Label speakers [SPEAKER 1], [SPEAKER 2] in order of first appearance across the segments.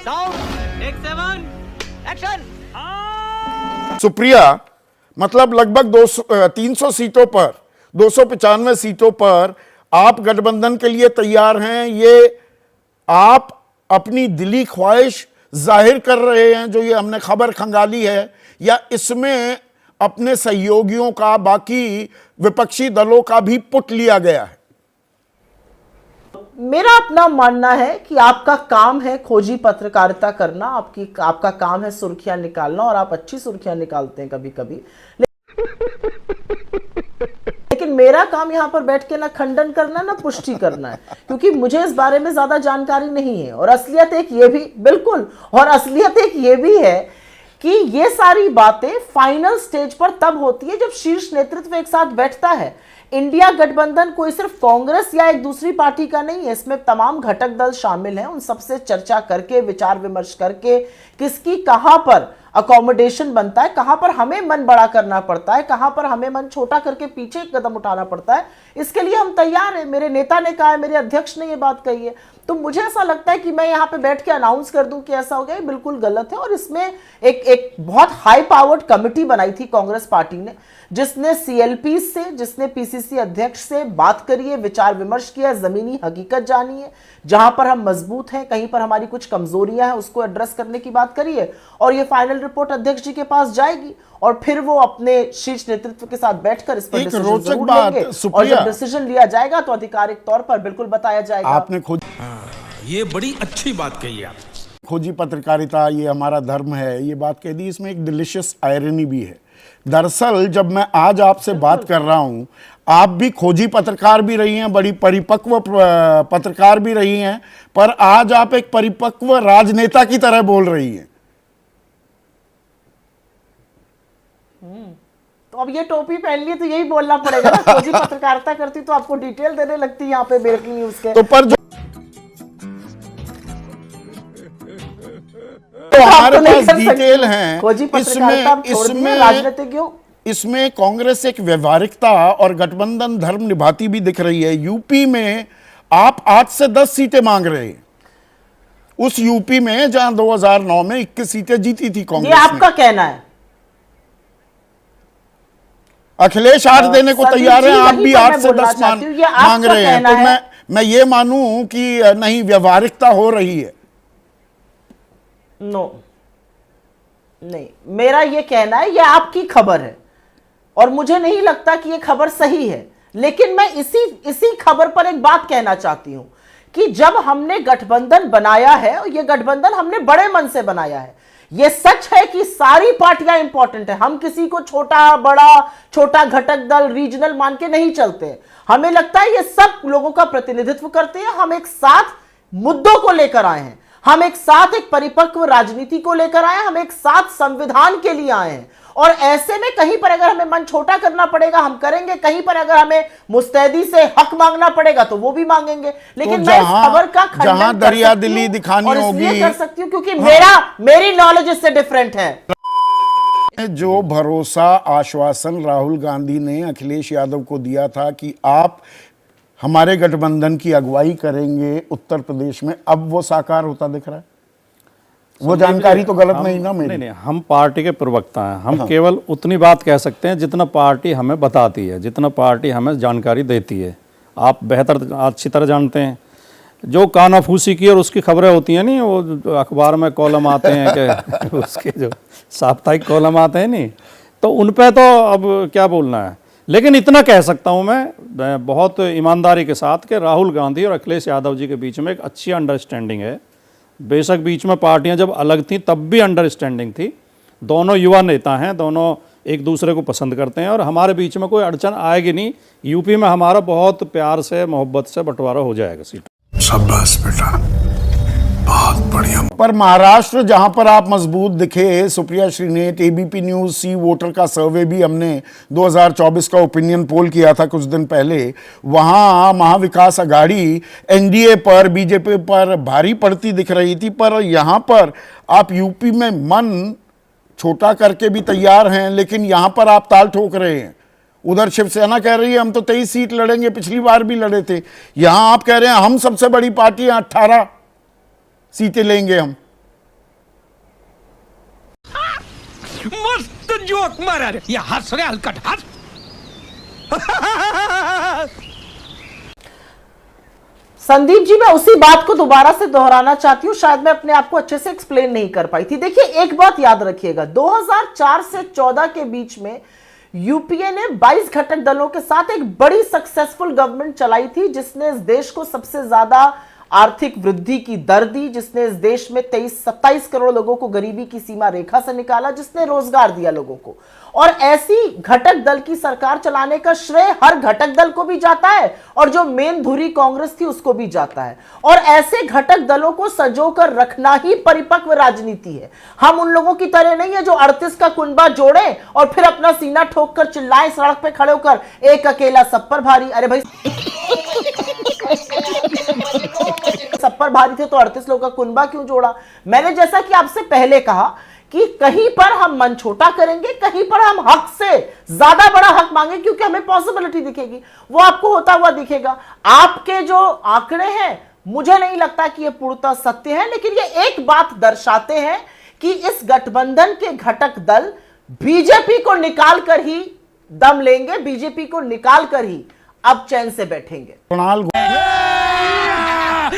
[SPEAKER 1] Sound take 7 action.
[SPEAKER 2] Supriya, मतलब लगभग 300 सीटों पर 295 सीटों पर आप गठबंधन के लिए तैयार हैं। ये आप अपनी दिली ख्वाहिश जाहिर कर रहे हैं जो ये हमने खबर खंगाली है, या इसमें अपने सहयोगियों का, बाकी विपक्षी दलों का भी पुट लिया गया है?
[SPEAKER 3] मेरा अपना मानना है कि आपका काम है खोजी पत्रकारिता करना, आपका काम है सुर्खियां निकालना, और आप अच्छी सुर्खियां निकालते हैं कभी कभी। लेकिन मेरा काम यहां पर बैठ के ना खंडन करना ना पुष्टि करना है, क्योंकि मुझे इस बारे में ज्यादा जानकारी नहीं है। और असलियत एक ये भी बिल्कुल और असलियत एक ये भी है कि ये सारी बातें फाइनल स्टेज पर तब होती है जब शीर्ष नेतृत्व एक साथ बैठता है। इंडिया गठबंधन कोई सिर्फ कांग्रेस या एक दूसरी पार्टी का नहीं है, इसमें तमाम घटक दल शामिल हैं। उन सबसे चर्चा करके, विचार विमर्श करके, किसकी कहां पर अकोमोडेशन बनता है, कहां पर हमें मन बड़ा करना पड़ता है, कहां पर हमें मन छोटा करके पीछे एक कदम उठाना पड़ता है, इसके लिए हम तैयार हैं। मेरे नेता ने कहा है, मेरे अध्यक्ष ने यह बात कही है। तो मुझे ऐसा लगता है कि मैं यहां पे बैठ के अनाउंस कर दूं कि ऐसा हो गया, बिल्कुल गलत है। और इसमें एक बहुत हाई पावर्ड कमिटी बनाई थी कांग्रेस पार्टी ने, जिसने सीएलपी से, जिसने पीसीसी अध्यक्ष से बात करी है, विचार विमर्श किया, जमीनी हकीकत जानी है, जहां पर हम मजबूत हैं, कहीं पर हमारी कुछ कमजोरियां हैं, उसको एड्रेस करने की बात करी है। और ये फाइनल रिपोर्ट अध्यक्ष जी के पास जाएगी और फिर वो अपने शीर्ष नेतृत्व के साथ बैठकर इस पर डिसीजन जरूर लेंगे। और जब डिसीजन लिया जाएगा तो आधिकारिक तौर पर बिल्कुल बताया जाएगा।
[SPEAKER 2] आपने
[SPEAKER 4] ये बड़ी अच्छी बात कही आप।
[SPEAKER 2] खोजी पत्रकारिता ये हमारा धर्म है, ये बात कह दी। इसमें एक डिलीशियस आयरनी भी है। दरअसल जब मैं आज आपसे बात कर रहा हूं, आप भी खोजी पत्रकार भी रही हैं, बड़ी परिपक्व पत्रकार भी रही हैं, पर आज आप एक परिपक्व राजनेता की तरह बोल रही हैं।
[SPEAKER 3] तो अब ये टोपी पहन ली तो यही बोलना पड़ेगा ना। खोजी पत्रकारिता करती तो आपको डिटेल देने लगती यहाँ पे ब्रेकिंग न्यूज के।
[SPEAKER 2] तो पर जो तो हमारे पास डिटेल हैं, इसमें कांग्रेस एक व्यवहारिकता और गठबंधन धर्म निभाती भी दिख रही है। यूपी में आप 8 से 10 सीटें मांग रहे हैं, उस यूपी में जहां 2009 में 21 सीटें जीती थी कांग्रेस।
[SPEAKER 3] ये आपका कहना है।
[SPEAKER 2] अखिलेश 8 देने को तैयार हैं, आप भी 8 से 10 मांग रहे हैं। तो मैं ये मानूं कि नहीं, व्यवहारिकता हो रही है।
[SPEAKER 3] नहीं, मेरा ये कहना है, ये आपकी खबर है और मुझे नहीं लगता कि ये खबर सही है। लेकिन मैं इसी खबर पर एक बात कहना चाहती हूं कि जब हमने गठबंधन बनाया है, और ये गठबंधन हमने बड़े मन से बनाया है। ये सच है कि सारी पार्टियां इंपॉर्टेंट है, हम किसी को छोटा बड़ा, छोटा घटक दल, रीजनल मान के नहीं चलते। हमें लगता है ये सब लोगों का प्रतिनिधित्व करते हैं। हम एक साथ मुद्दों को लेकर आए हैं, हम एक साथ एक परिपक्व राजनीति को लेकर आए हैं, हम एक साथ संविधान के लिए आए हैं। और ऐसे में कहीं पर अगर हमें मन छोटा करना पड़ेगा हम करेंगे, कहीं पर अगर हमें मुस्तैदी से हक मांगना पड़ेगा तो वो भी मांगेंगे। लेकिन
[SPEAKER 2] तो
[SPEAKER 3] मैं इस खबर का खंडन
[SPEAKER 2] दरिया दिली दिखानी
[SPEAKER 3] और
[SPEAKER 2] होगी,
[SPEAKER 3] इसलिए कर सकती हूं क्योंकि मेरी नॉलेज इससे डिफरेंट है।
[SPEAKER 2] जो भरोसा, आश्वासन राहुल गांधी ने अखिलेश यादव को दिया था कि आप हमारे गठबंधन की अगुवाई करेंगे उत्तर प्रदेश में, अब वो साकार होता दिख रहा है। वो जानकारी तो गलत नहीं ना मेरी?
[SPEAKER 5] नहीं, हम पार्टी के प्रवक्ता हैं। हम केवल उतनी बात कह सकते हैं जितना पार्टी हमें बताती है, जितना पार्टी हमें जानकारी देती है। आप बेहतर अच्छी तरह जानते हैं। जो कानाफूसी की और उसकी खबरें होती हैं नहीं, वो अखबार में कॉलम आते हैं कि उसके जो साप्ताहिक कॉलम आते हैं नहीं, तो उन पे तो अब क्या बोलना है। लेकिन इतना कह सकता हूं मैं बहुत ईमानदारी के साथ कि राहुल गांधी और अखिलेश यादव जी के बीच में एक अच्छी अंडरस्टैंडिंग है। बेशक बीच में पार्टियां जब अलग थीं तब भी अंडरस्टैंडिंग थी। दोनों युवा नेता हैं, दोनों एक दूसरे को पसंद करते हैं और हमारे बीच में कोई अड़चन आएगी नहीं। यूपी में हमारा बहुत प्यार से, मोहब्बत से बंटवारा हो जाएगा सीट।
[SPEAKER 4] शाबाश बेटा, बहुत बढ़िया।
[SPEAKER 2] पर महाराष्ट्र जहां पर आप मजबूत दिखे, सुप्रिया श्रीनेत, एबीपी न्यूज सी वोटर का सर्वे भी हमने 2024 का ओपिनियन पोल किया था कुछ दिन पहले, वहां महाविकास आघाड़ी एनडीए पर, बीजेपी पर भारी पड़ती दिख रही थी। पर यहां पर आप यूपी में मन छोटा करके भी तैयार हैं, लेकिन यहां पर आप ताल ठोक रहे हैं। उधर शिवसेना कह रही है हम तो 23 सीट लड़ेंगे, पिछली बार भी लड़े थे। यहां आप कह रहे हैं हम सबसे बड़ी पार्टी हैं, 18 सीटें लेंगे हम।
[SPEAKER 4] मस्त जोक मारा रे, ये हंस रे हलकट हंस।
[SPEAKER 3] संदीप जी, मैं उसी बात को दोबारा से दोहराना चाहती हूं, शायद मैं अपने आप को अच्छे से एक्सप्लेन नहीं कर पाई थी। देखिए, एक बात याद रखिएगा, 2004 से 14 के बीच में यूपीए ने 22 घटक दलों के साथ एक बड़ी सक्सेसफुल गवर्नमेंट चलाई थी, जिसने इस देश को सबसे ज्यादा आर्थिक वृद्धि की दर दी, जिसने इस देश में 27 करोड़ लोगों को गरीबी की सीमा रेखा से निकाला, जिसने रोजगार दिया लोगों को। और ऐसी घटक दल की सरकार चलाने का श्रेय हर घटक दल को भी जाता है और जो मेन धुरी कांग्रेस थी उसको भी जाता है। और ऐसे घटक दलों को संजोकर रखना ही परिपक्व राजनीति है। हम उन लोगों की तरह नहीं है जो 38 का कुनबा जोड़े और फिर अपना सीना ठोक कर चिल्लाएं सड़क पे खड़े होकर, एक अकेला सब पर भारी। अरे भाई, सब पर भारी थे तो 38 लोगों का कुनबा क्यों जोड़ा? मैंने जैसा कि आपसे पहले कहा कि कहीं पर हम मन छोटा करेंगे, कहीं पर हम हक से ज्यादा बड़ा हक मांगे, क्योंकि हमें पॉसिबिलिटी दिखेगी, वो आपको होता हुआ दिखेगा। आपके जो आंकड़े हैं, मुझे नहीं लगता कि ये पूर्णतः सत्य है, लेकिन ये एक बात दर्शाते हैं कि इस गठबंधन के घटक दल बीजेपी को निकाल कर ही दम लेंगे, बीजेपी को निकाल कर ही अब चैन से बैठेंगे।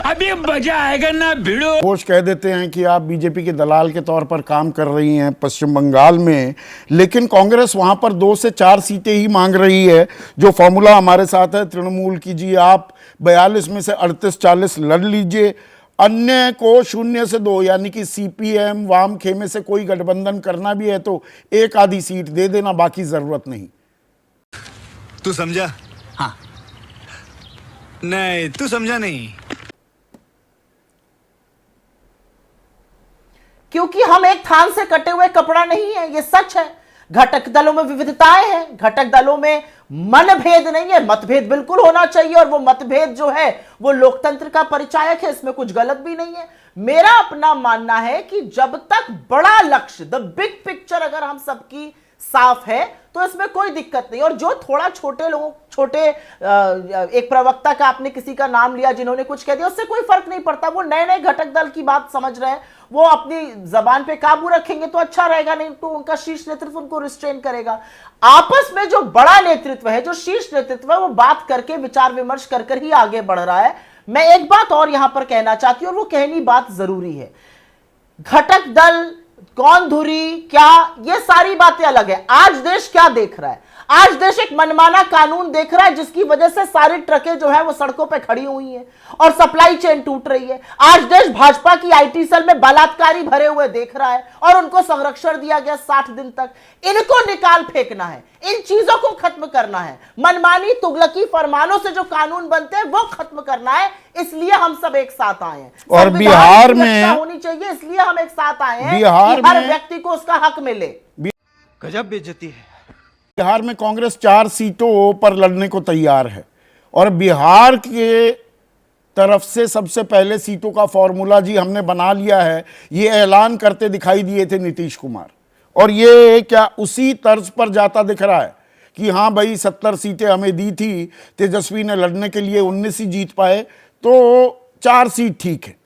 [SPEAKER 4] अभी मजा आएगा ना भिड़ो।
[SPEAKER 2] घोष कह देते हैं कि आप बीजेपी के दलाल के तौर पर काम कर रही हैं पश्चिम बंगाल में, लेकिन कांग्रेस वहां पर 2 से 4 सीटें ही मांग रही है। जो फॉर्मूला हमारे साथ है तृणमूल की, जी आप 42 में से 38-40 लड़ लीजिए, अन्य को 0 से 2 यानी कि सीपीएम वाम खेमे से कोई गठबंधन करना भी है तो एक आधी सीट दे देना, बाकी जरूरत नहीं।
[SPEAKER 6] तू समझा? हाँ। नहीं, तू समझा नहीं।
[SPEAKER 3] क्योंकि हम एक थान से कटे हुए कपड़ा नहीं है, ये सच है। घटक दलों में विविधताएं हैं, घटक दलों में मनभेद नहीं है, मतभेद बिल्कुल होना चाहिए, और वो मतभेद जो है वो लोकतंत्र का परिचायक है, इसमें कुछ गलत भी नहीं है। मेरा अपना मानना है कि जब तक बड़ा लक्ष्य, द बिग पिक्चर अगर हम सबकी साफ है तो इसमें कोई दिक्कत नहीं। और जो थोड़ा छोटे लोगों, एक प्रवक्ता का आपने किसी का नाम लिया जिन्होंने कुछ कह दिया, उससे कोई फर्क नहीं पड़ता। वो नए नए घटक दल की बात समझ रहे हैं, वो अपनी जबान पे काबू रखेंगे तो अच्छा रहेगा, नहीं तो उनका शीर्ष नेतृत्व उनको रिस्ट्रेन करेगा। आपस में जो बड़ा नेतृत्व है, जो शीर्ष नेतृत्व है, वो बात करके विचार विमर्श कर ही आगे बढ़ रहा है। मैं एक बात और यहां पर कहना चाहती हूं, और वो कहनी बात जरूरी है। घटक दल, कौन धुरी, क्या, ये सारी बातें अलग है। आज देश क्या देख रहा है? आज देश एक मनमाना कानून देख रहा है, जिसकी वजह से सारी ट्रकें जो है वो सड़कों पे खड़ी हुई हैं और सप्लाई चेन टूट रही है। आज देश भाजपा की आईटी सेल में बलात्कारी भरे हुए देख रहा है और उनको संरक्षण दिया गया 60 दिन तक। इनको निकाल फेंकना है, इन चीजों को खत्म करना है, मनमानी तुगलकी फरमानों से जो कानून बनते हैं वो खत्म करना है। इसलिए हम सब एक साथ आए हैं,
[SPEAKER 2] और बिहार में
[SPEAKER 3] होनी चाहिए, इसलिए हम एक साथ आए हैं
[SPEAKER 2] बिहार
[SPEAKER 3] कि हर
[SPEAKER 2] में
[SPEAKER 3] व्यक्ति को उसका हक मिले।
[SPEAKER 1] गजब बेइज्जती है।
[SPEAKER 2] बिहार में कांग्रेस 4 सीटों पर लड़ने को तैयार है, और बिहार के तरफ से सबसे पहले सीटों का फॉर्मूला जी हमने बना लिया है, ये ऐलान करते दिखाई दिए थे नीतीश कुमार, और ये क्या उसी तर्ज पर जाता दिख रहा है कि हाँ भाई 70 सीटें हमें दी थी, तेजस्वी ने लड़ने के लिए 19 ही जीत पाए, तो 4 सीट ठीक है।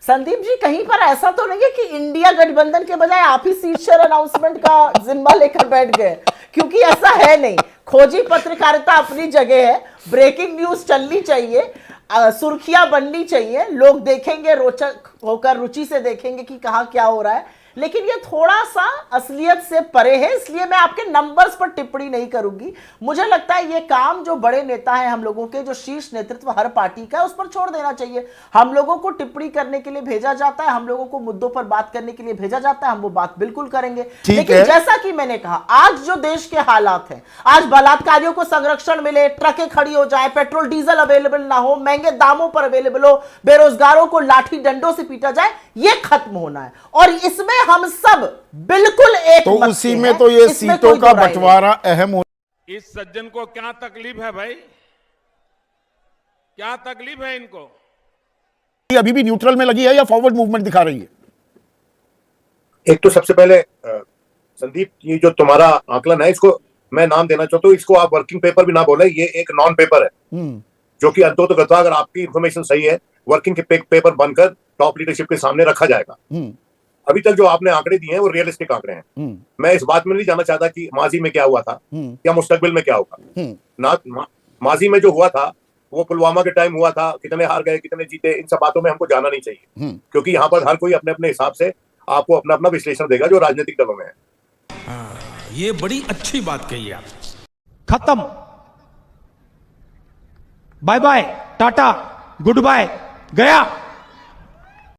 [SPEAKER 3] संदीप जी, कहीं पर ऐसा तो नहीं है कि इंडिया गठबंधन के बजाय आप ही सीट शेयर अनाउंसमेंट का जिम्मा लेकर बैठ गए? क्योंकि ऐसा है नहीं। खोजी पत्रकारिता अपनी जगह है, ब्रेकिंग न्यूज चलनी चाहिए, सुर्खियां बननी चाहिए, लोग देखेंगे, रोचक होकर रुचि से देखेंगे कि कहां क्या हो रहा है, लेकिन ये थोड़ा सा असलियत से परे है, इसलिए मैं आपके नंबर्स पर टिप्पणी नहीं करूंगी। मुझे लगता है ये काम जो बड़े नेता हैं हम लोगों के, जो शीर्ष नेतृत्व हर पार्टी का है, उस पर छोड़ देना चाहिए। हम लोगों को टिप्पणी करने के लिए भेजा जाता है, हम लोगों को मुद्दों पर बात करने के लिए भेजा जाता है, हम वो बात बिल्कुल करेंगे। लेकिन जैसा कि मैंने कहा, आज जो देश के हालात हैं, आज बलात्कारियों को संरक्षण मिले, ट्रकें खड़ी हो जाए, पेट्रोल डीजल अवेलेबल ना हो, महंगे दामों पर अवेलेबल हो, बेरोजगारों को लाठी डंडों से पीटा जाए, ये खत्म होना है। और इसमें हम सब बिल्कुल एक
[SPEAKER 2] तो उसी में तो ये सीटों का बंटवारा अहम हो।
[SPEAKER 7] इस सज्जन को क्या तकलीफ है भाई? क्या तकलीफ है इनको?
[SPEAKER 2] अभी भी न्यूट्रल में लगी है या फॉरवर्ड मूवमेंट दिखा रही है?
[SPEAKER 8] एक तो सबसे पहले संदीप, ये जो तुम्हारा आकलन है, इसको मैं नाम देना चाहता हूँ, इसको आप वर्किंग पेपर भी ना बोले, ये एक नॉन पेपर है, जो कि अंततः अगर आपकी इंफॉर्मेशन सही है, वर्किंग के पेपर बनकर टॉप लीडरशिप के सामने रखा जाएगा। अभी तक जो आपने आंकड़े दिए हैं वो रियलिस्टिक आंकड़े हैं। मैं इस बात में नहीं जानना चाहता कि माजी में क्या हुआ था या मुस्तकबिल में क्या होगा। ना माजी में जो हुआ था वो पुलवामा के टाइम हुआ था, कितने हार गए कितने जीते, इन सब बातों में हमको जाना नहीं चाहिए, क्योंकि यहाँ पर हर कोई अपने अपने हिसाब से आपको अपना अपना विश्लेषण देगा जो राजनीतिक दलों में है।
[SPEAKER 4] ये बड़ी अच्छी बात कही आप।
[SPEAKER 1] खत्म, bye bye, tata, goodbye, गया।